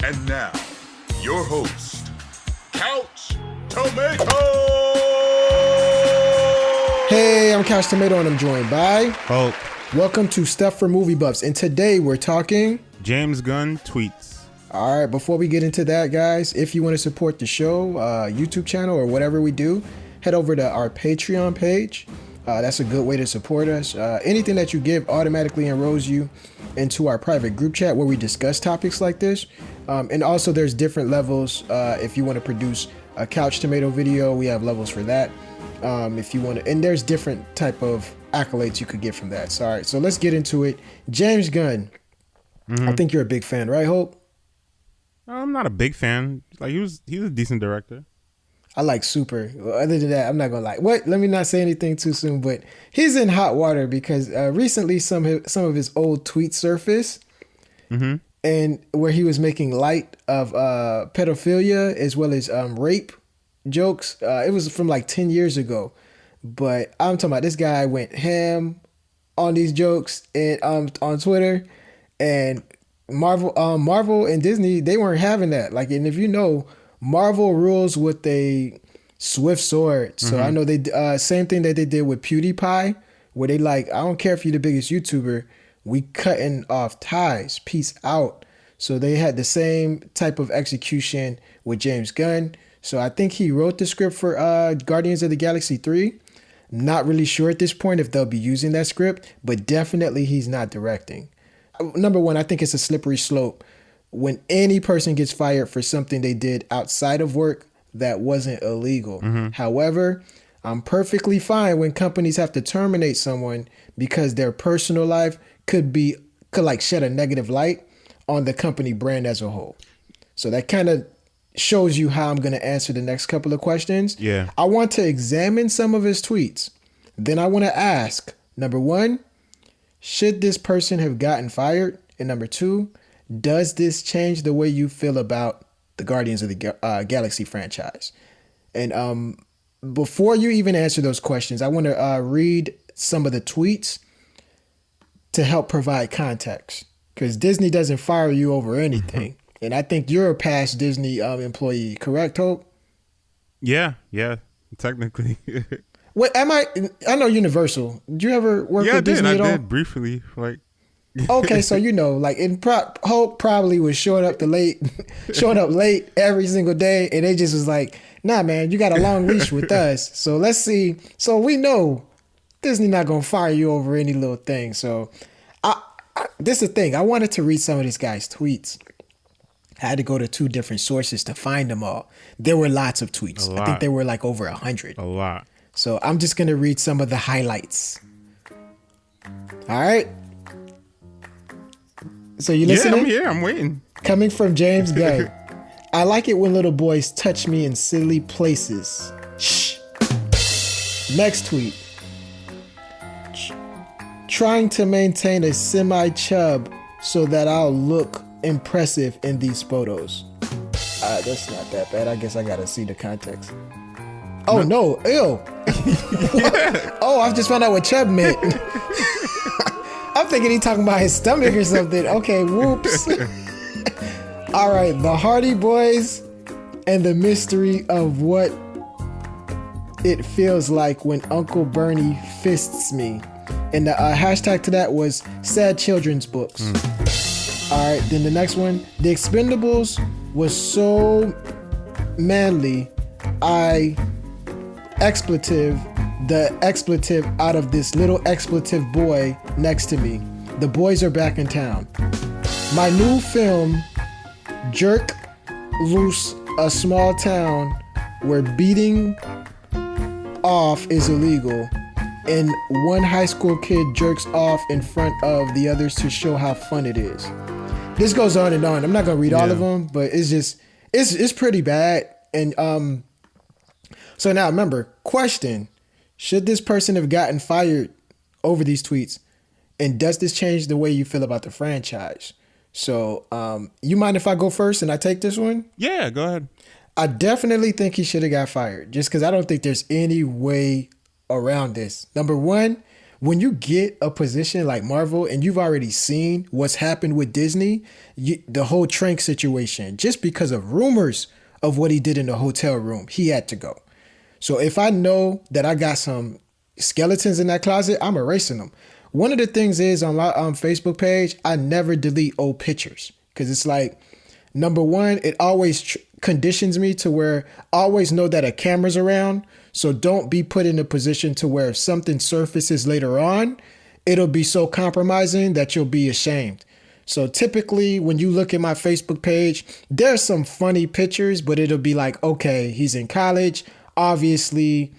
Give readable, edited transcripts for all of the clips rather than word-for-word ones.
And now, your host, Couch Tomato! Hey, I'm Couch Tomato and I'm joined by Hulk. Welcome to Stuff for Movie Buffs. And today we're talking James Gunn tweets. All right, before we get into that, guys, if you want to support the show, YouTube channel, or whatever we do, head over to our Patreon page. That's a good way to support us. Anything that you give automatically enrolls you into our private group chat where we discuss topics like this. And also there's different levels. If you want to produce a Couch Tomato video, we have levels for that. If you want to, and there's different type of accolades you could get from that. So, all right, so let's get into it. James Gunn. I think you're a big fan, right, Hope? I'm not a big fan. Like he's a decent director. I like Super. Other than that, I'm not gonna lie. What? Let me not say anything too soon, but he's in hot water because recently some of his old tweets surfaced, and where he was making light of pedophilia as well as rape jokes. It was from like 10 years ago, but I'm talking about this guy went ham on these jokes and on Twitter, and Marvel and Disney, they weren't having that. Like, and if you know, Marvel rules with a swift sword. So I know they same thing that they did with PewDiePie, where they like, I don't care if you're the biggest YouTuber, we cutting off ties, peace out. So they had the same type of execution with James Gunn. So I think he wrote the script for Guardians of the Galaxy 3. Not really sure at this point if they'll be using that script, but definitely he's not directing. Number one, I think it's a slippery slope when any person gets fired for something they did outside of work that wasn't illegal. However, I'm perfectly fine when companies have to terminate someone because their personal life could like shed a negative light on the company brand as a whole. So that kind of shows you how I'm going to answer the next couple of questions. Yeah. I want to examine some of his tweets. Then I want to ask, number one, should this person have gotten fired? And number two, does this change the way you feel about the Guardians of the Galaxy franchise? And before you even answer those questions, I want to read some of the tweets to help provide context. Because Disney doesn't fire you over anything. And I think you're a past Disney employee, correct, Hope? Yeah, technically. What am I? I know Universal. Did you ever work with Disney at all? I did briefly. Like, okay, so you know, like Hope probably was showing up late every single day, and they just was like, "Nah, man, you got a long leash with us." So let's see. So we know Disney not gonna fire you over any little thing. So, this is the thing. I wanted to read some of these guys' tweets. I had to go to 2 different sources to find them all. There were lots of tweets. I think there were like over 100. A lot. So I'm just gonna read some of the highlights. All right. So you listening? Yeah, I'm here. I'm waiting. Coming from James Gunn. I like it when little boys touch me in silly places. Shh. Next tweet. Trying to maintain a semi-chub so that I'll look impressive in these photos. That's not that bad. I guess I gotta see the context. Oh no, ew. Oh, I just found out what chub meant. I'm thinking he talking about his stomach or something. Okay, whoops. All right, the Hardy Boys and the mystery of what it feels like when Uncle Bernie fists me. And the hashtag to that was sad children's books. All right, then the next one. The Expendables was so manly, the expletive out of this little expletive boy next to me. The boys are back in town. My new film, Jerk Loose a Small Town Where Beating Off is Illegal, and one high school kid jerks off in front of the others to show how fun it is. This goes on and on. I'm not gonna read all of them, but it's pretty bad. And so now remember, question: should this person have gotten fired over these tweets? And does this change the way you feel about the franchise? So you mind if I go first and I take this one? Yeah, go ahead. I definitely think he should have got fired, just because I don't think there's any way around this. Number one, when you get a position like Marvel and you've already seen what's happened with Disney, the whole Trank situation, just because of rumors of what he did in the hotel room, he had to go. So if I know that I got some skeletons in that closet, I'm erasing them. One of the things is on my Facebook page, I never delete old pictures because it's like, number one, it always conditions me to where I always know that a camera's around. So don't be put in a position to where if something surfaces later on, it'll be so compromising that you'll be ashamed. So typically when you look at my Facebook page, there's some funny pictures, but it'll be like, okay, he's in college. Obviously,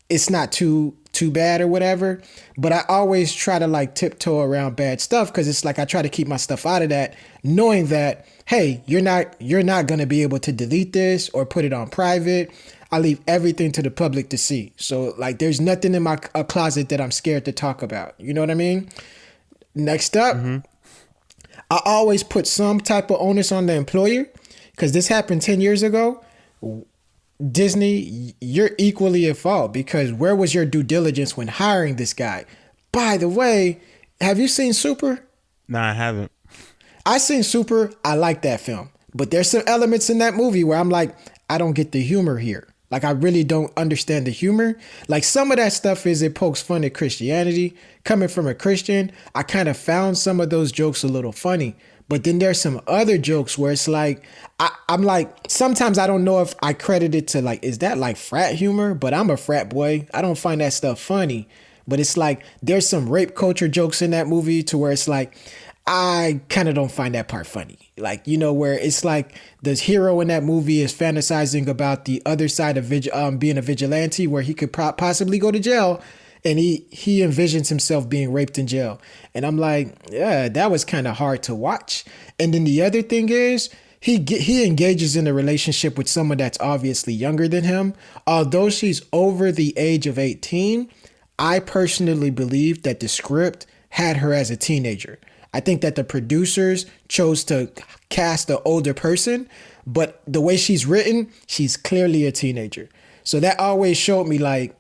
it's not too bad or whatever. But I always try to like tiptoe around bad stuff because it's like I try to keep my stuff out of that, knowing that, hey, you're not going to be able to delete this or put it on private. I leave everything to the public to see. So like there's nothing in my closet that I'm scared to talk about. You know what I mean? Next up, I always put some type of onus on the employer because this happened 10 years ago. Disney, you're equally at fault because where was your due diligence when hiring this guy? By the way, have you seen Super? Nah, I haven't. I seen Super. I like that film. But there's some elements in that movie where I'm like, I don't get the humor here. Like, I really don't understand the humor. Like, some of that stuff is it pokes fun at Christianity. Coming from a Christian, I kind of found some of those jokes a little funny. But then there's some other jokes where it's like, I'm like, sometimes I don't know if I credit it to like, is that like frat humor? But I'm a frat boy. I don't find that stuff funny. But it's like, there's some rape culture jokes in that movie to where it's like, I kind of don't find that part funny. Like, you know, where it's like the hero in that movie is fantasizing about the other side of being a vigilante where he could possibly go to jail. And he envisions himself being raped in jail. And I'm like, yeah, that was kind of hard to watch. And then the other thing is he engages in a relationship with someone that's obviously younger than him. Although she's over the age of 18, I personally believe that the script had her as a teenager. I think that the producers chose to cast an older person, but the way she's written, she's clearly a teenager. So that always showed me like,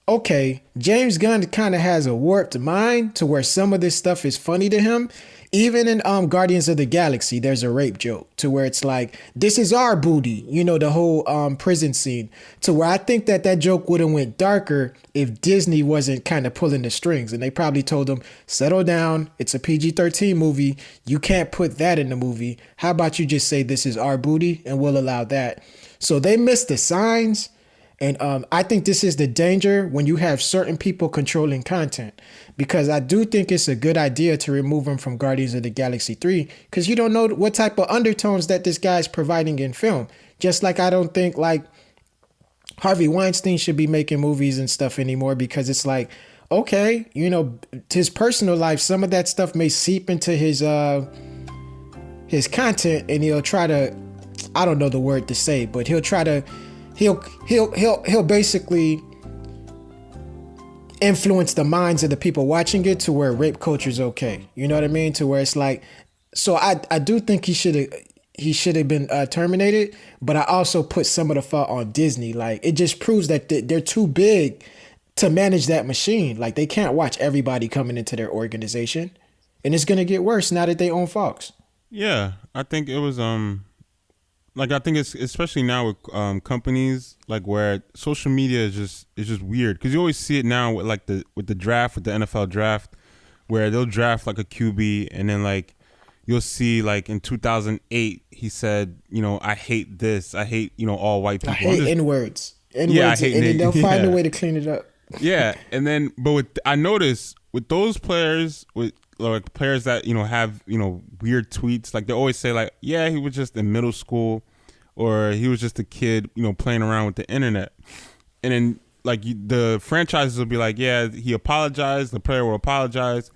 okay, James Gunn kind of has a warped mind to where some of this stuff is funny to him. Even in Guardians of the Galaxy, there's a rape joke to where it's like, this is our booty, you know, the whole prison scene, to where I think that joke would have went darker if Disney wasn't kind of pulling the strings. And they probably told him, settle down. It's a PG-13 movie. You can't put that in the movie. How about you just say this is our booty and we'll allow that. So they missed the signs. And I think this is the danger when you have certain people controlling content, because I do think it's a good idea to remove him from Guardians of the Galaxy 3 because you don't know what type of undertones that this guy's providing in film. Just like I don't think like Harvey Weinstein should be making movies and stuff anymore because it's like, okay, you know, his personal life, some of that stuff may seep into his content and he'll try to, I don't know the word to say, but he'll try to, He'll basically influence the minds of the people watching it to where rape culture is okay. You know what I mean? To where it's like, so I do think he should have been terminated, but I also put some of the fault on Disney. Like it just proves that they're too big to manage that machine. Like they can't watch everybody coming into their organization, and it's gonna get worse now that they own Fox. Yeah, I think it was like I think it's especially now with companies like where social media is just weird because you always see it now with like the draft, with the NFL draft, where they'll draft like a QB and then like you'll see like in 2008 he said, you know, I hate this, I hate, you know, all white people. I hate N-words. Yeah, I hate and then they'll find a way to clean it up. Yeah, and then I noticed with those players with like players that, you know, have, you know, weird tweets, like they always say like, yeah, he was just in middle school or he was just a kid, you know, playing around with the internet. And then like the franchises will be like, yeah, he apologized, the player will apologize,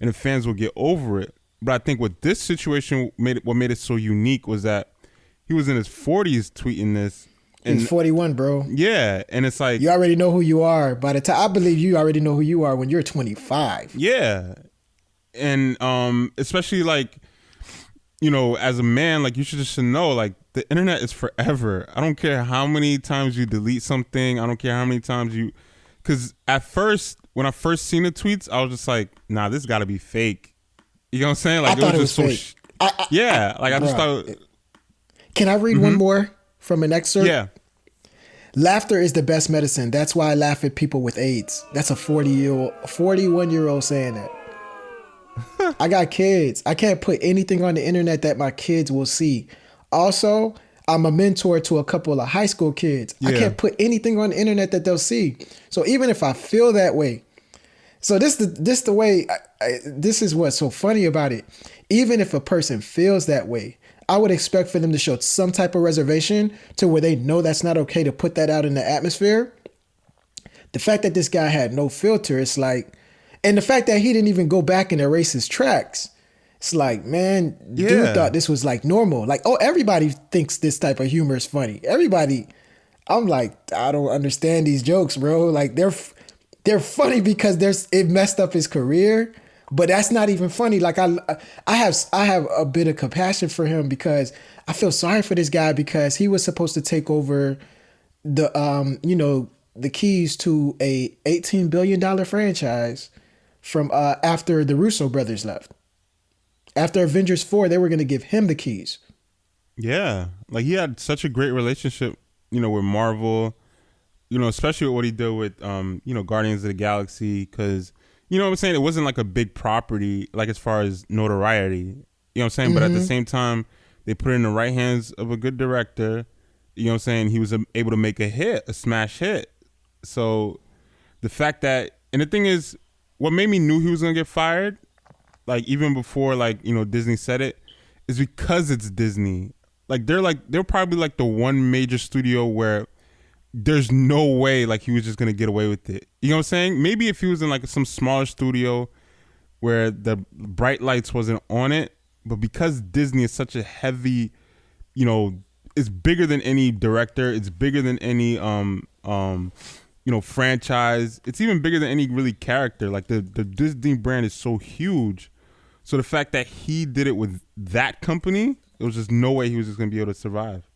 and the fans will get over it. But I think what this situation what made it so unique was that he was in his 40s tweeting this. And he's 41, bro. Yeah, and it's like you already know who you are. By the time I believe you already know who you are when you're 25. Yeah. And especially like, you know, as a man, like you should know like the internet is forever. I don't care how many times you delete something. I don't care how many times because at first, when I first seen the tweets, I was just like, nah, this got to be fake. You know what I'm saying? Like, I thought it was just fake. I just thought. Can I read one more from an excerpt? Yeah. Laughter is the best medicine. That's why I laugh at people with AIDS. That's a 41-year-old saying that. I got kids. I can't put anything on the internet that my kids will see. Also, I'm a mentor to a couple of high school kids. I can't put anything on the internet that they'll see. So even if I feel that way, so this the way. This is what's so funny about it. Even if a person feels that way, I would expect for them to show some type of reservation to where they know that's not okay to put that out in the atmosphere. The fact that this guy had no filter, it's like, and the fact that he didn't even go back and erase his tracks, it's like, man, dude thought this was like normal. Like, oh, everybody thinks this type of humor is funny. Everybody, I'm like, I don't understand these jokes, bro. Like they're funny because it messed up his career. But that's not even funny. Like I have a bit of compassion for him because I feel sorry for this guy because he was supposed to take over the keys to a $18 billion franchise from after the Russo brothers left. After Avengers 4, they were going to give him the keys. Yeah, like he had such a great relationship, with Marvel, especially with what he did with Guardians of the Galaxy, because. You know what I'm saying? It wasn't like a big property, like as far as notoriety. You know what I'm saying? But at the same time, they put it in the right hands of a good director. You know what I'm saying? He was able to make a smash hit. So the fact that, and the thing is, what made me knew he was going to get fired, like even before Disney said it, is because it's Disney. They're probably like the one major studio where there's no way like he was just gonna get away with it. You know what I'm saying? Maybe if he was in like some smaller studio where the bright lights wasn't on it, but because Disney is such a heavy, it's bigger than any director, it's bigger than any franchise, it's even bigger than any really character. Like the Disney brand is so huge. So the fact that he did it with that company, there was just no way he was just gonna be able to survive.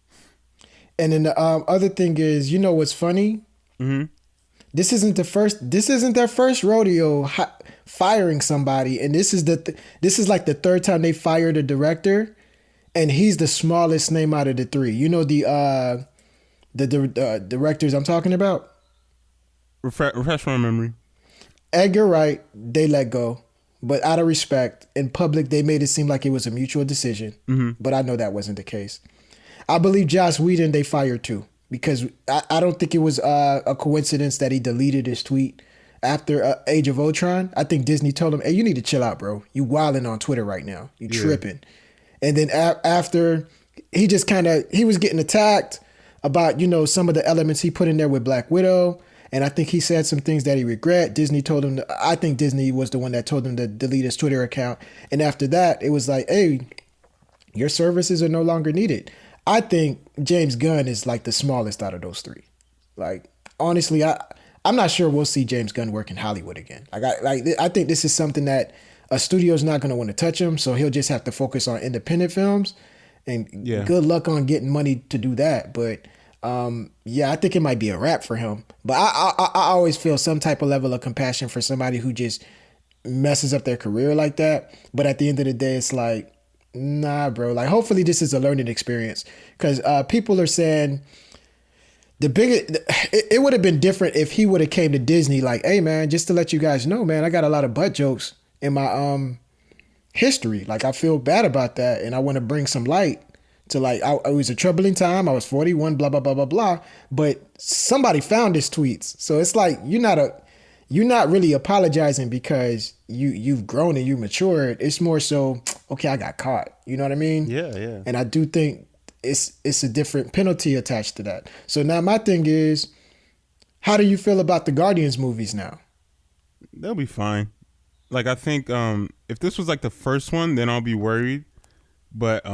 And then the other thing is, what's funny? Mm-hmm. This isn't their first rodeo firing somebody, and this is like the third time they fired a director, and he's the smallest name out of the three. The directors I'm talking about. Refresh my memory. Edgar Wright, they let go, but out of respect, in public they made it seem like it was a mutual decision. Mm-hmm. But I know that wasn't the case. I believe Joss Whedon they fired too, because I don't think it was a coincidence that he deleted his tweet after Age of Ultron. I think Disney told him, hey, you need to chill out, bro. You wilding on Twitter right now. You tripping. And then after, he just he was getting attacked about, some of the elements he put in there with Black Widow. And I think he said some things that he regret. Disney told him, I think Disney was the one that told him to delete his Twitter account. And after that, it was like, hey, your services are no longer needed. I think James Gunn is like the smallest out of those three. Like, honestly, I'm not sure we'll see James Gunn work in Hollywood again. I think this is something that a studio's not going to want to touch him, so he'll just have to focus on independent films. And good luck on getting money to do that. But I think it might be a wrap for him. But I always feel some type of level of compassion for somebody who just messes up their career like that. But at the end of the day, it's like, nah, bro. Like, hopefully this is a learning experience, because people are saying it would have been different if he would have came to Disney like, hey man, just to let you guys know, man, I got a lot of butt jokes in my history. Like, I feel bad about that, and I want to bring some light to it was a troubling time. I was 41, blah blah blah blah blah. But somebody found his tweets, so it's like you're not really apologizing because you've grown and you matured. It's more so, okay, I got caught. You know what I mean? Yeah. And I do think it's a different penalty attached to that. So now my thing is, how do you feel about the Guardians movies now? They'll be fine. Like, I think if this was like the first one, then I'll be worried. But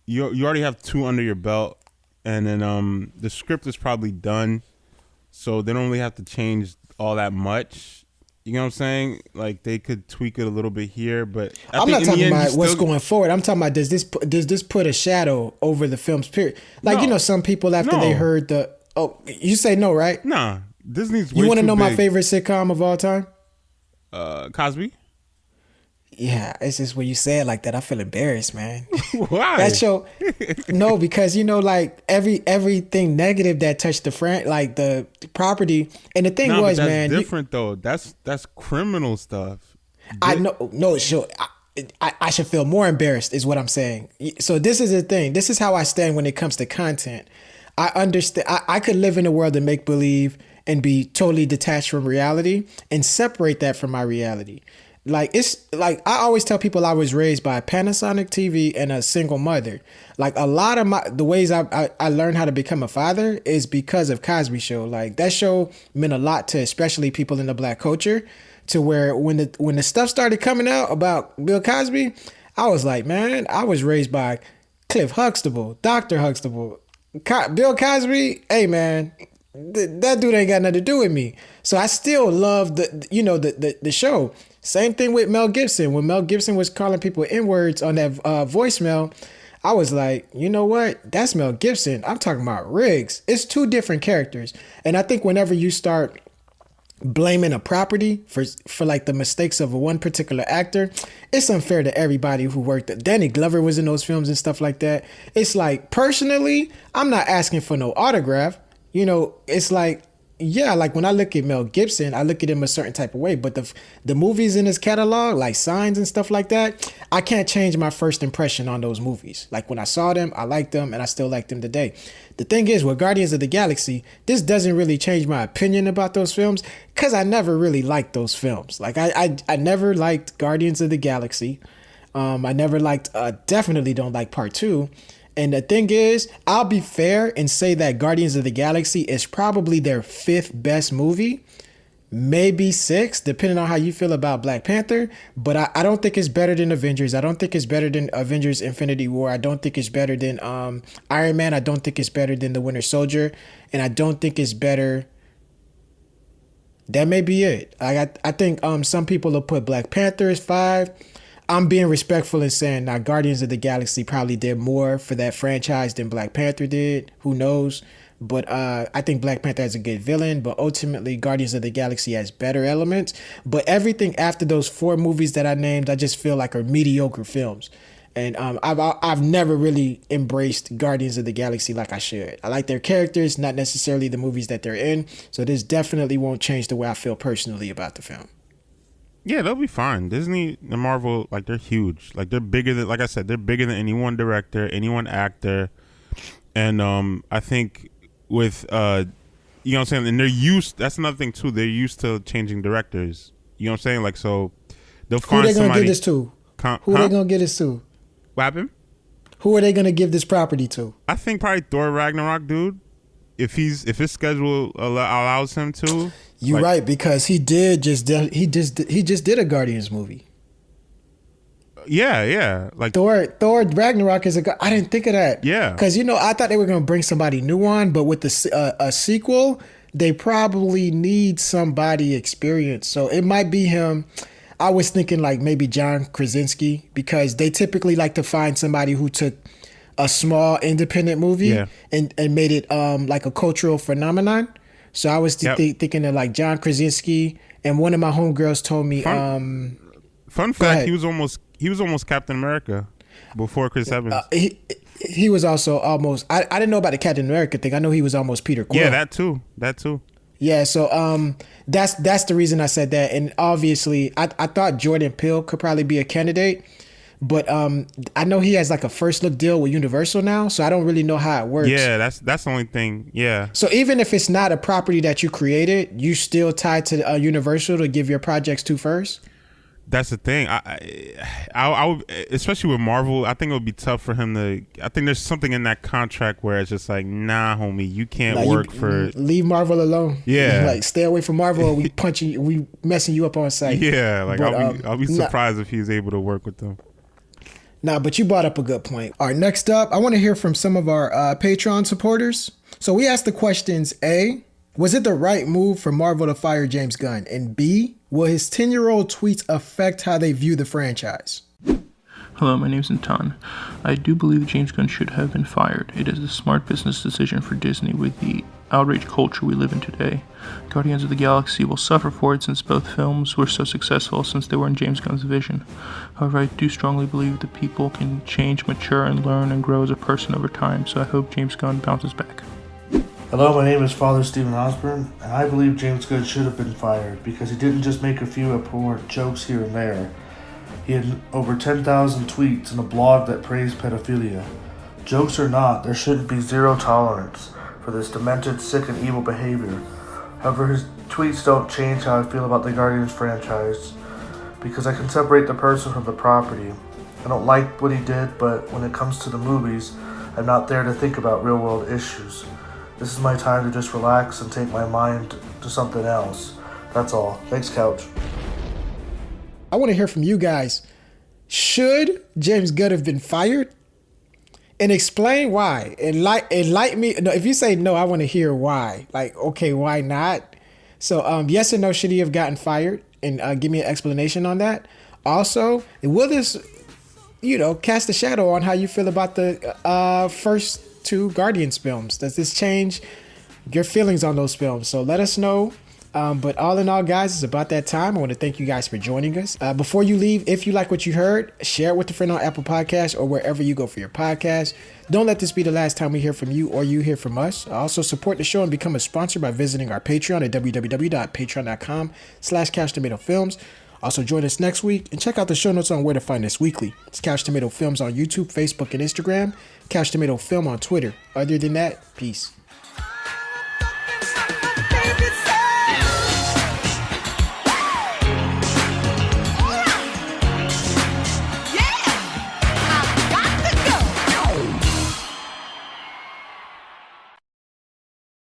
you already have 2 under your belt, and then the script is probably done, so they don't really have to change all that much. You know what I'm saying? Like, they could tweak it a little bit here, but I'm not talking about what's going forward. I'm talking about does this put a shadow over the film's period? Like, some people after they heard you say no, right? Nah, Disney's way You want to too know my big. favorite sitcom of all time? Cosby. Yeah, it's just when you say it like that, I feel embarrassed, man. Why? That show, no, because like everything negative that touched like the property, and the thing No, but was, that's man, different though. That's criminal stuff. I know, no, sure. I should feel more embarrassed, is what I'm saying. So this is the thing. This is how I stand when it comes to content. I understand. I could live in a world of make believe and be totally detached from reality and separate that from my reality. Like it's like I always tell people I was raised by a Panasonic TV and a single mother. Like a lot of the ways I learned how to become a father is because of Cosby Show. Like that show meant a lot to especially people in the black culture. To where when the stuff started coming out about Bill Cosby, I was like, man, I was raised by Cliff Huxtable, Dr. Huxtable, Bill Cosby. Hey, man, that dude ain't got nothing to do with me. So I still love the show. Same thing with Mel Gibson. When Mel Gibson was calling people N-words on that voicemail, I was like, you know what? That's Mel Gibson. I'm talking about Riggs. It's two different characters. And I think whenever you start blaming a property for like the mistakes of one particular actor, it's unfair to everybody who worked. Danny Glover was in those films and stuff like that. It's like, personally, I'm not asking for no autograph. It's like, yeah, like when I look at Mel Gibson, I look at him a certain type of way. But the movies in his catalog, like Signs and stuff like that, I can't change my first impression on those movies. Like when I saw them, I liked them, and I still like them today. The thing is, with Guardians of the Galaxy, this doesn't really change my opinion about those films because I never really liked those films. Like I never liked Guardians of the Galaxy. I never liked, definitely don't like Part 2. And the thing is, I'll be fair and say that Guardians of the Galaxy is probably their 5th best movie, maybe 6th, depending on how you feel about Black Panther. But I don't think it's better than Avengers. I don't think it's better than Avengers Infinity War. I don't think it's better than Iron Man. I don't think it's better than The Winter Soldier. And I don't think it's better. That may be it. I think some people will put Black Panther as 5. I'm being respectful and saying now Guardians of the Galaxy probably did more for that franchise than Black Panther did. Who knows? But I think Black Panther has a good villain, but ultimately Guardians of the Galaxy has better elements. But everything after those 4 movies that I named, I just feel like are mediocre films. And I've never really embraced Guardians of the Galaxy like I should. I like their characters, not necessarily the movies that they're in. So this definitely won't change the way I feel personally about the film. Yeah, they'll be fine. Disney and Marvel, like they're huge. Like they're bigger than, like I said, they're bigger than any one director, any one actor. And I think with you know what I'm saying, and they're used. That's another thing too. They're used to changing directors. You know what I'm saying? Like so, they'll find Who they gonna somebody. give this to? Who they gonna give this to? What happened? Who are they gonna give this property to? I think probably Thor Ragnarok, dude. If his schedule allows him to. You're right, because he just did a Guardians movie. Yeah. Like Thor Ragnarok is I didn't think of that. Yeah. Because I thought they were gonna bring somebody new on, but with a sequel, they probably need somebody experienced. So it might be him. I was thinking like maybe John Krasinski, because they typically like to find somebody who took a small independent movie and made it like a cultural phenomenon. So I was thinking of like John Krasinski, and one of my homegirls told me. Fun fact: he was almost Captain America before Chris Evans. He was also almost. I didn't know about the Captain America thing. I know he was almost Peter Quill. Yeah, that too. Yeah, so that's the reason I said that, and obviously I thought Jordan Peele could probably be a candidate. But I know he has like a first look deal with Universal now, so I don't really know how it works. Yeah, that's the only thing. Yeah. So even if it's not a property that you created, you still tied to Universal to give your projects to first? That's the thing. I would, especially with Marvel, I think it would be tough for him to. I think there's something in that contract where it's just like, nah, homie, you can't work for. Leave Marvel alone. Yeah, like stay away from Marvel. Or we punching you, we messing you up on site. Yeah, like but, I'll be surprised if he's able to work with them. Nah, but you brought up a good point. All right, next up, I want to hear from some of our Patreon supporters. So we asked the questions: A, was it the right move for Marvel to fire James Gunn? And B, will his 10-year-old tweets affect how they view the franchise? Hello, my name's Anton. I do believe James Gunn should have been fired. It is a smart business decision for Disney with the outrage culture we live in today. Guardians of the Galaxy will suffer for it since both films were so successful since they were in James Gunn's vision. However, I do strongly believe that people can change, mature, and learn and grow as a person over time, so I hope James Gunn bounces back. Hello, my name is Father Stephen Osborne, and I believe James Gunn should have been fired because he didn't just make a few abhorrent jokes here and there. He had over 10,000 tweets and a blog that praised pedophilia. Jokes or not, there shouldn't be zero tolerance for this demented, sick, and evil behavior. However, his tweets don't change how I feel about the Guardians franchise because I can separate the person from the property. I don't like what he did, but when it comes to the movies, I'm not there to think about real-world issues. This is my time to just relax and take my mind to something else. That's all. Thanks, Couch. I want to hear from you guys. Should James Gunn have been fired? And explain why. Enlighten me. No, if you say no, I want to hear why. Like, okay, why not? So, yes or no, should he have gotten fired? And give me an explanation on that. Also, will this, cast a shadow on how you feel about the first two Guardians films? Does this change your feelings on those films? So let us know. But all in all, guys, it's about that time. I want to thank you guys for joining us. Before you leave, if you like what you heard, share it with a friend on Apple Podcasts or wherever you go for your podcast. Don't let this be the last time we hear from you or you hear from us. Also, support the show and become a sponsor by visiting our Patreon at www.patreon.com/CouchTomatoFilms. Also, join us next week and check out the show notes on where to find us weekly. It's Couch Tomato Films on YouTube, Facebook, and Instagram. Couch Tomato Film on Twitter. Other than that, peace.